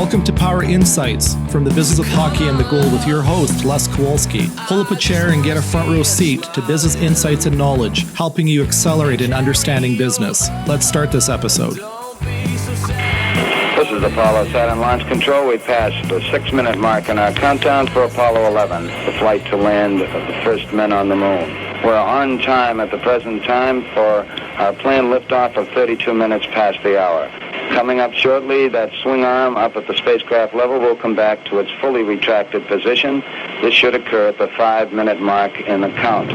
Welcome to Power Insights from the business of hockey and the goal with your host, Les Kowalski. Pull up a chair and get a front row seat to business insights and knowledge, helping you accelerate in understanding business. Let's start this episode. This is Apollo Saturn Launch Control. We passed the 6-minute mark in our countdown for Apollo 11, the flight to land of the first men on the moon. We're on time at the present time for our planned liftoff of 32 minutes past the hour. Coming up shortly, that swing arm up at the spacecraft level will come back to its fully retracted position. This should occur at the 5-minute mark in the count.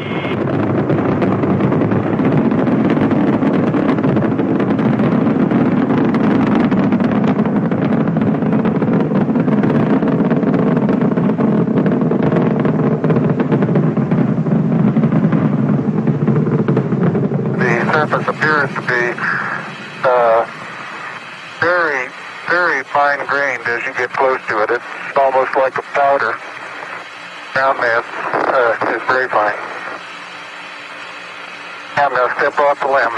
The surface appears to be very fine-grained as you get close to it. It's almost like a powder. Ground mass is very fine. I'm going to step off the limb.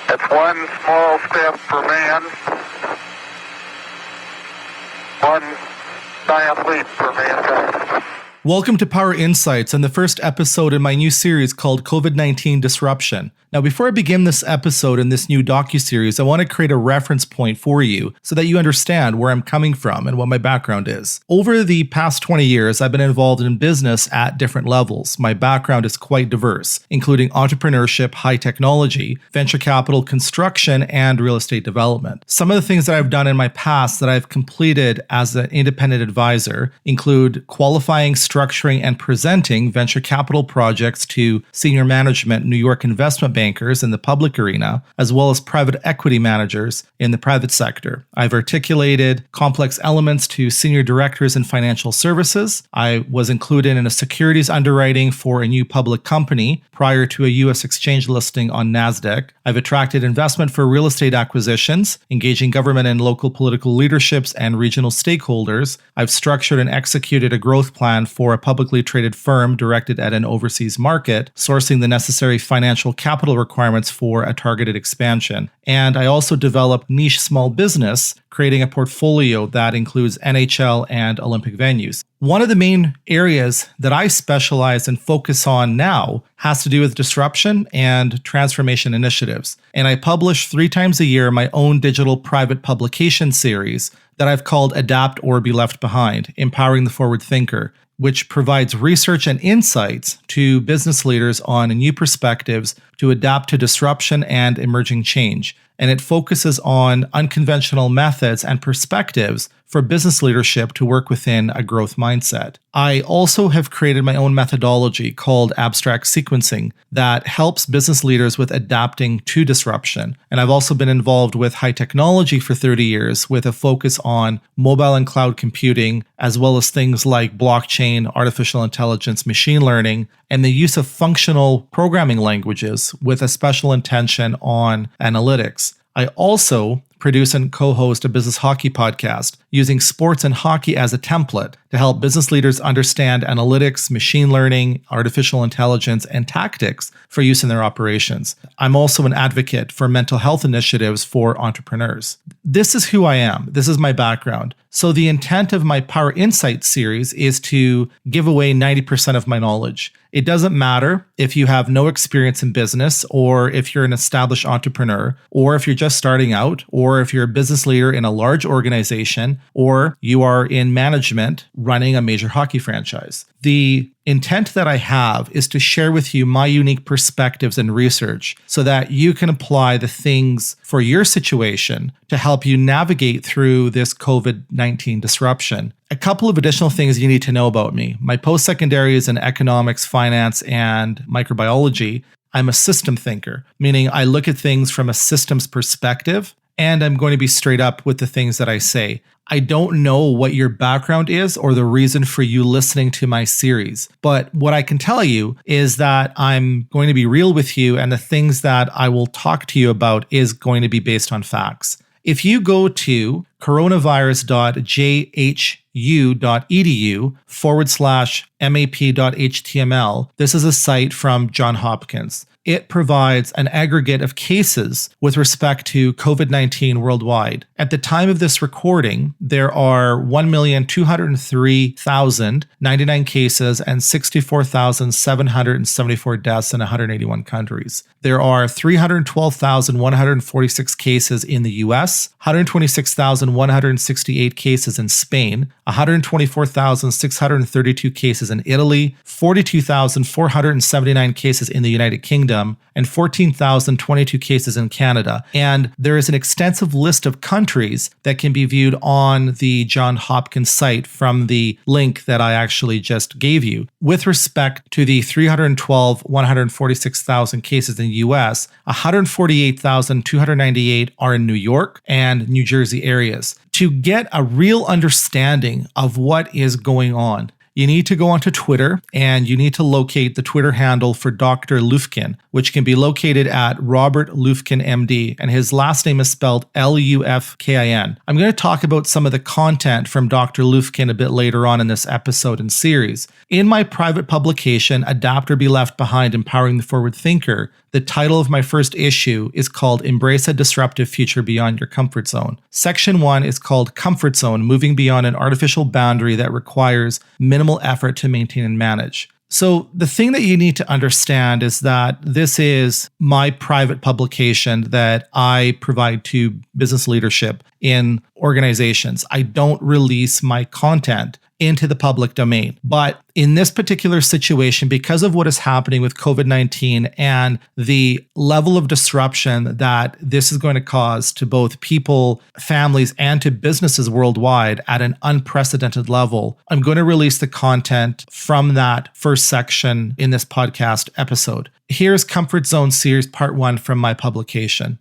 That's one small step for man, one giant leap for mankind. Welcome to Power Insights and the first episode in my new series called COVID-19 Disruption. Now, before I begin this episode in this new docuseries, I want to create a reference point for you so that you understand where I'm coming from and what my background is. Over the past 20 years, I've been involved in business at different levels. My background is quite diverse, including entrepreneurship, high technology, venture capital, construction, and real estate development. Some of the things that I've done in my past that I've completed as an independent advisor include qualifying, structuring, and presenting venture capital projects to senior management, New York investment bankers in the public arena, as well as private equity managers in the private sector. I've articulated complex elements to senior directors in financial services. I was included in a securities underwriting for a new public company prior to a U.S. exchange listing on NASDAQ. I've attracted investment for real estate acquisitions, engaging government and local political leaderships and regional stakeholders. I've structured and executed a growth plan for a publicly traded firm directed at an overseas market, sourcing the necessary financial capital requirements for a targeted expansion. And I also developed niche small business, creating a portfolio that includes NHL and Olympic venues. One of the main areas that I specialize and focus on now has to do with disruption and transformation initiatives. And I publish 3 times a year my own digital private publication series that I've called Adapt or Be Left Behind, Empowering the Forward Thinker, which provides research and insights to business leaders on new perspectives to adapt to disruption and emerging change. And it focuses on unconventional methods and perspectives for business leadership to work within a growth mindset. I also have created my own methodology called abstract sequencing that helps business leaders with adapting to disruption. And I've also been involved with high technology for 30 years with a focus on mobile and cloud computing, as well as things like blockchain, artificial intelligence, machine learning, and the use of functional programming languages with a special intention on analytics. I also produce and co-host a business hockey podcast using sports and hockey as a template to help business leaders understand analytics, machine learning, artificial intelligence, and tactics for use in their operations. I'm also an advocate for mental health initiatives for entrepreneurs. This is who I am. This is my background. So the intent of my Power Insights series is to give away 90% of my knowledge. It doesn't matter if you have no experience in business, or if you're an established entrepreneur, or if you're just starting out, or if you're a business leader in a large organization, or you are in management running a major hockey franchise. The intent that I have is to share with you my unique perspectives and research so that you can apply the things for your situation to help you navigate through this COVID-19 disruption. A couple of additional things you need to know about me. My post-secondary is in economics, finance, and microbiology. I'm a system thinker, meaning I look at things from a systems perspective, and I'm going to be straight up with the things that I say. I don't know what your background is or the reason for you listening to my series, but what I can tell you is that I'm going to be real with you, and the things that I will talk to you about is going to be based on facts. If you go to coronavirus.jhu.edu/map.html. This is a site from Johns Hopkins. It provides an aggregate of cases with respect to COVID-19 worldwide. At the time of this recording, there are 1,203,099 cases and 64,774 deaths in 181 countries. There are 312,146 cases in the US, 126,168 cases in Spain, 124,632 cases in Italy, 42,479 cases in the United Kingdom, and 14,022 cases in Canada. And there is an extensive list of countries that can be viewed on the Johns Hopkins site from the link that I actually just gave you. With respect to the 146,000 cases in the US, 148,298 are in New York and New Jersey areas. To get a real understanding of what is going on, you need to go onto Twitter and you need to locate the Twitter handle for Dr. Lufkin, which can be located at Robert Lufkin MD, and his last name is spelled Lufkin. I'm going to talk about some of the content from Dr. Lufkin a bit later on in this episode and series. In my private publication, Adapt or Be Left Behind, Empowering the Forward Thinker, the title of my first issue is called Embrace a Disruptive Future Beyond Your Comfort Zone. Section 1 is called Comfort Zone, Moving Beyond an Artificial Boundary That Requires Minimal Effort to Maintain and Manage. So the thing that you need to understand is that this is my private publication that I provide to business leadership in organizations. I don't release my content into the public domain. But in this particular situation, because of what is happening with COVID-19 and the level of disruption that this is going to cause to both people, families, and to businesses worldwide at an unprecedented level, I'm going to release the content from that first section in this podcast episode. Here's Comfort Zone Series Part 1 from my publication.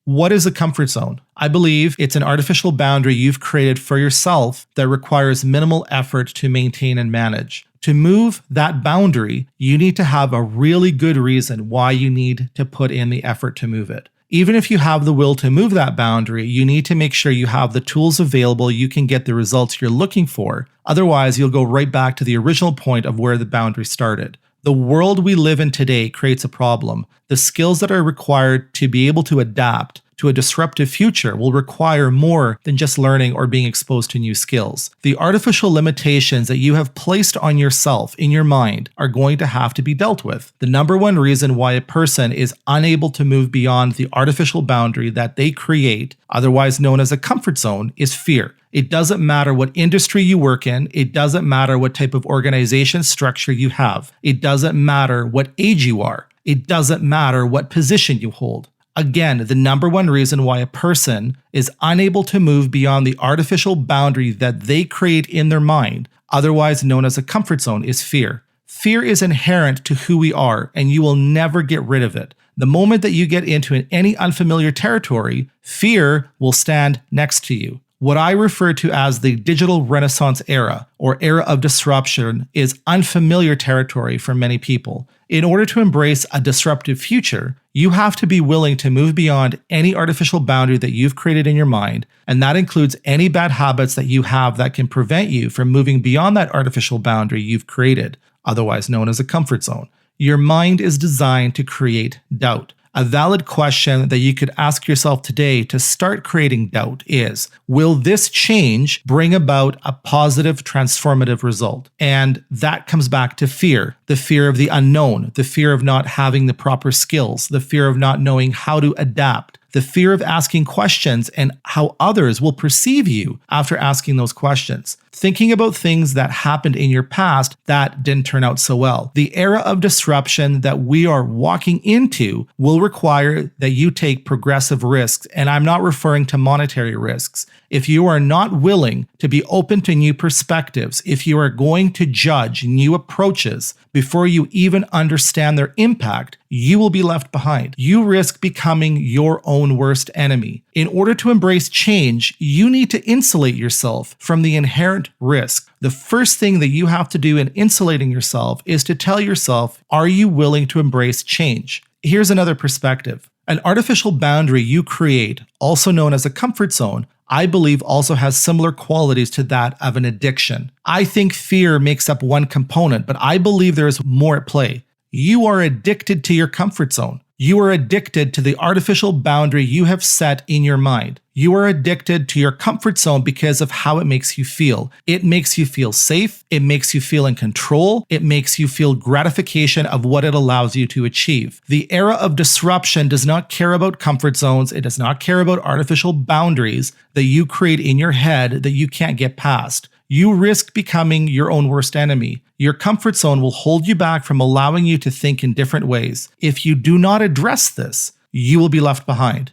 What is a comfort zone? I believe it's an artificial boundary you've created for yourself that requires minimal effort to maintain and manage. To move that boundary, you need to have a really good reason why you need to put in the effort to move it. Even if you have the will to move that boundary, you need to make sure you have the tools available you can get the results you're looking for. Otherwise, you'll go right back to the original point of where the boundary started. The world we live in today creates a problem. The skills that are required to be able to adapt to a disruptive future will require more than just learning or being exposed to new skills. The artificial limitations that you have placed on yourself in your mind are going to have to be dealt with. The number one reason why a person is unable to move beyond the artificial boundary that they create, otherwise known as a comfort zone, is fear. It doesn't matter what industry you work in. It doesn't matter what type of organization structure you have. It doesn't matter what age you are. It doesn't matter what position you hold. Again, the number one reason why a person is unable to move beyond the artificial boundary that they create in their mind, otherwise known as a comfort zone, is fear. Fear is inherent to who we are, and you will never get rid of it. The moment that you get into any unfamiliar territory, fear will stand next to you. What I refer to as the digital renaissance era, or era of disruption, is unfamiliar territory for many people. In order to embrace a disruptive future, you have to be willing to move beyond any artificial boundary that you've created in your mind, and that includes any bad habits that you have that can prevent you from moving beyond that artificial boundary you've created, otherwise known as a comfort zone. Your mind is designed to create doubt. A valid question that you could ask yourself today to start creating doubt is, will this change bring about a positive, transformative result? And that comes back to fear, the fear of the unknown, the fear of not having the proper skills, the fear of not knowing how to adapt, the fear of asking questions and how others will perceive you after asking those questions. Thinking about things that happened in your past that didn't turn out so well. The era of disruption that we are walking into will require that you take progressive risks, and I'm not referring to monetary risks. If you are not willing to be open to new perspectives, if you are going to judge new approaches before you even understand their impact, you will be left behind. You risk becoming your own worst enemy. In order to embrace change, you need to insulate yourself from the inherent risk. The first thing that you have to do in insulating yourself is to tell yourself, are you willing to embrace change? Here's another perspective. An artificial boundary you create, also known as a comfort zone, I believe also has similar qualities to that of an addiction. I think fear makes up one component, but I believe there is more at play. You are addicted to your comfort zone. You are addicted to the artificial boundary you have set in your mind. You are addicted to your comfort zone because of how it makes you feel. It makes you feel safe. It makes you feel in control. It makes you feel gratification of what it allows you to achieve. The era of disruption does not care about comfort zones. It does not care about artificial boundaries that you create in your head that you can't get past. You risk becoming your own worst enemy. Your comfort zone will hold you back from allowing you to think in different ways. If you do not address this, you will be left behind.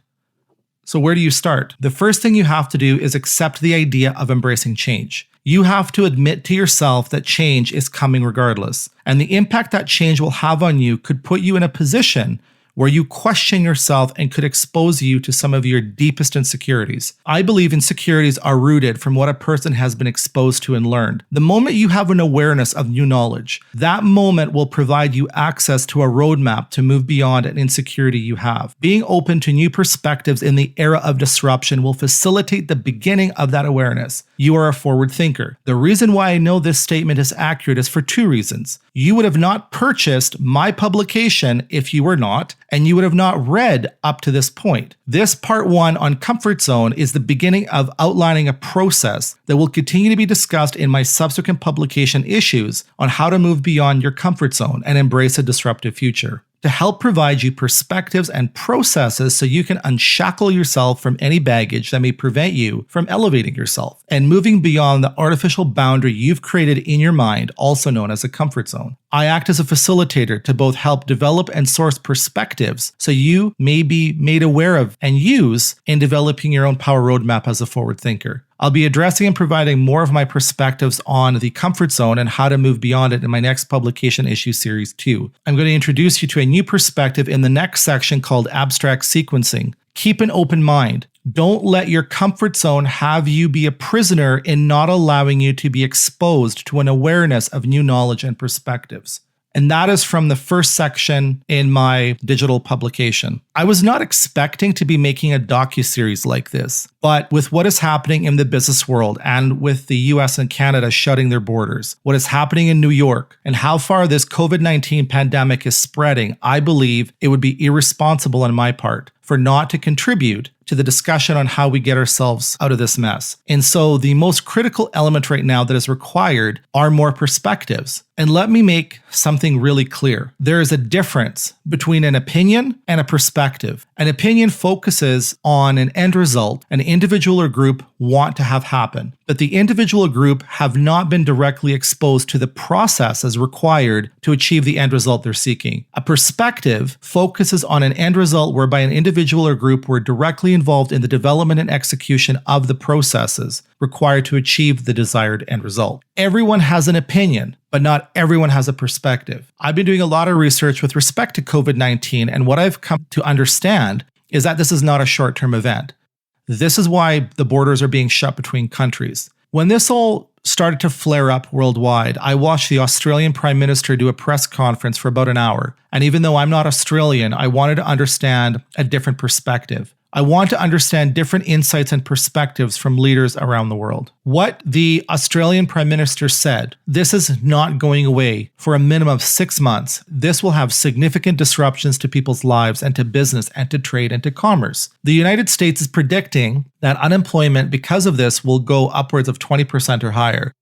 So where do you start? The first thing you have to do is accept the idea of embracing change. You have to admit to yourself that change is coming regardless. And the impact that change will have on you could put you in a position where you question yourself and could expose you to some of your deepest insecurities. I believe insecurities are rooted from what a person has been exposed to and learned. The moment you have an awareness of new knowledge, that moment will provide you access to a roadmap to move beyond an insecurity you have. Being open to new perspectives in the era of disruption will facilitate the beginning of that awareness. You are a forward thinker. The reason why I know this statement is accurate is for two reasons. You would have not purchased my publication if you were not, and you would have not read up to this point. This part 1 on comfort zone is the beginning of outlining a process that will continue to be discussed in my subsequent publication issues on how to move beyond your comfort zone and embrace a disruptive future, to help provide you perspectives and processes so you can unshackle yourself from any baggage that may prevent you from elevating yourself and moving beyond the artificial boundary you've created in your mind, also known as a comfort zone. I act as a facilitator to both help develop and source perspectives so you may be made aware of and use in developing your own power roadmap as a forward thinker. I'll be addressing and providing more of my perspectives on the comfort zone and how to move beyond it in my next publication issue series 2. I'm going to introduce you to a new perspective in the next section called abstract sequencing. Keep an open mind. Don't let your comfort zone have you be a prisoner in not allowing you to be exposed to an awareness of new knowledge and perspectives. And that is from the first section in my digital publication. I was not expecting to be making a docuseries like this, but with what is happening in the business world and with the US and Canada shutting their borders, what is happening in New York, and how far this COVID-19 pandemic is spreading, I believe it would be irresponsible on my part for not to contribute to the discussion on how we get ourselves out of this mess. And so the most critical element right now that is required are more perspectives. And let me make something really clear. There is a difference between an opinion and a perspective. An opinion focuses on an end result an individual or group want to have happen, but the individual or group have not been directly exposed to the processes required to achieve the end result they're seeking. A perspective focuses on an end result whereby an individual or group were directly involved in the development and execution of the processes required to achieve the desired end result. Everyone has an opinion, but not everyone has a perspective. I've been doing a lot of research with respect to COVID-19, and what I've come to understand is that this is not a short-term event. This is why the borders are being shut between countries. When this all started to flare up worldwide, I watched the Australian Prime Minister do a press conference for about an hour. And even though I'm not Australian, I wanted to understand a different perspective. I want to understand different insights and perspectives from leaders around the world. What the Australian Prime Minister said, this is not going away for a minimum of 6 months. This will have significant disruptions to people's lives and to business and to trade and to commerce. The United States is predicting that unemployment because of this will go upwards of 20% or higher.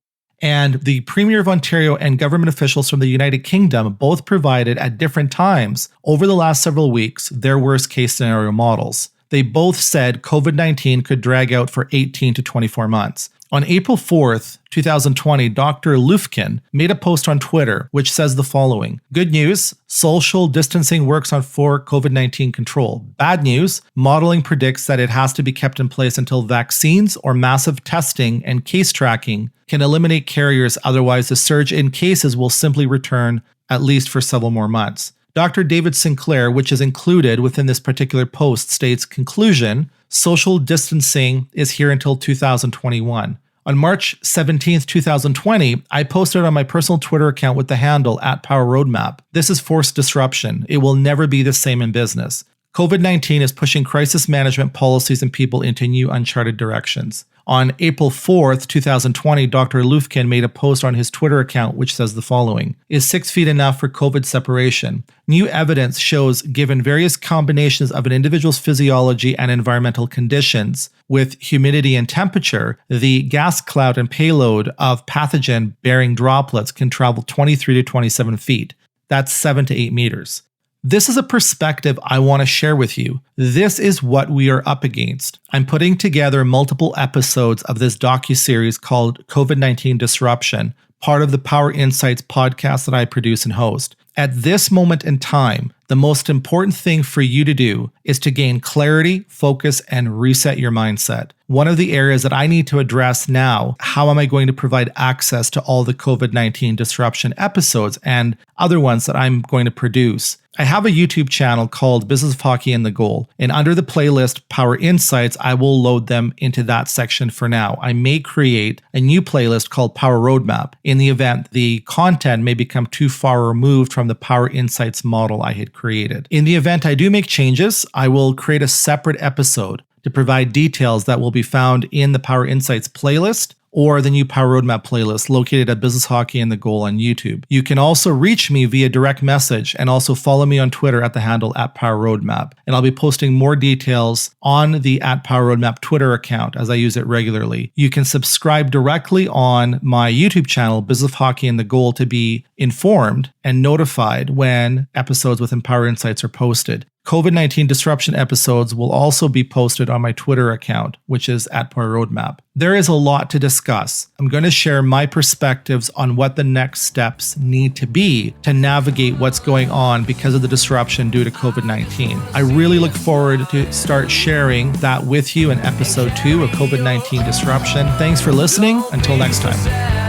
And the Premier of Ontario and government officials from the United Kingdom both provided at different times over the last several weeks their worst case scenario models. They both said COVID-19 could drag out for 18 to 24 months. On April 4th, 2020, Dr. Lufkin made a post on Twitter which says the following: good news, social distancing works for COVID-19 control. Bad news, modeling predicts that it has to be kept in place until vaccines or massive testing and case tracking can eliminate carriers, otherwise the surge in cases will simply return at least for several more months. Dr. David Sinclair, which is included within this particular post, states, conclusion, social distancing is here until 2021. On March 17th, 2020, I posted on my personal Twitter account with the handle @PowerRoadmap. This is forced disruption. It will never be the same in business. COVID-19 is pushing crisis management policies and people into new uncharted directions. On April 4th, 2020, Dr. Lufkin made a post on his Twitter account which says the following: "Is 6 feet enough for COVID separation? New evidence shows, given various combinations of an individual's physiology and environmental conditions, with humidity and temperature, the gas cloud and payload of pathogen-bearing droplets can travel 23 to 27 feet. That's 7 to 8 meters. This is a perspective I want to share with you. This is what we are up against. I'm putting together multiple episodes of this docuseries called COVID-19 Disruption, part of the PowerInsights podcast that I produce and host. At this moment in time, the most important thing for you to do is to gain clarity, focus, and reset your mindset. One of the areas that I need to address now, how am I going to provide access to all the COVID-19 disruption episodes and other ones that I'm going to produce? I have a YouTube channel called Business of Hockey and the Goal, and under the playlist PowerInsights, I will load them into that section for now. I may create a new playlist called Power Roadmap in the event the content may become too far removed from the PowerInsights model I had created. In the event I do make changes, I will create a separate episode to provide details that will be found in the PowerInsights playlist or the new Power Roadmap playlist located at Business Hockey and the Goal on YouTube. You can also reach me via direct message and also follow me on Twitter at the handle @PowerRoadmap. And I'll be posting more details on the @PowerRoadmap Twitter account as I use it regularly. You can subscribe directly on my YouTube channel, Business Hockey and the Goal, to be informed and notified when episodes within PowerInsights are posted. COVID-19 disruption episodes will also be posted on my Twitter account, which is @PowerRoadmap. There is a lot to discuss. I'm going to share my perspectives on what the next steps need to be to navigate what's going on because of the disruption due to COVID-19. I really look forward to start sharing that with you in episode 2 of COVID-19 Disruption. Thanks for listening. Until next time.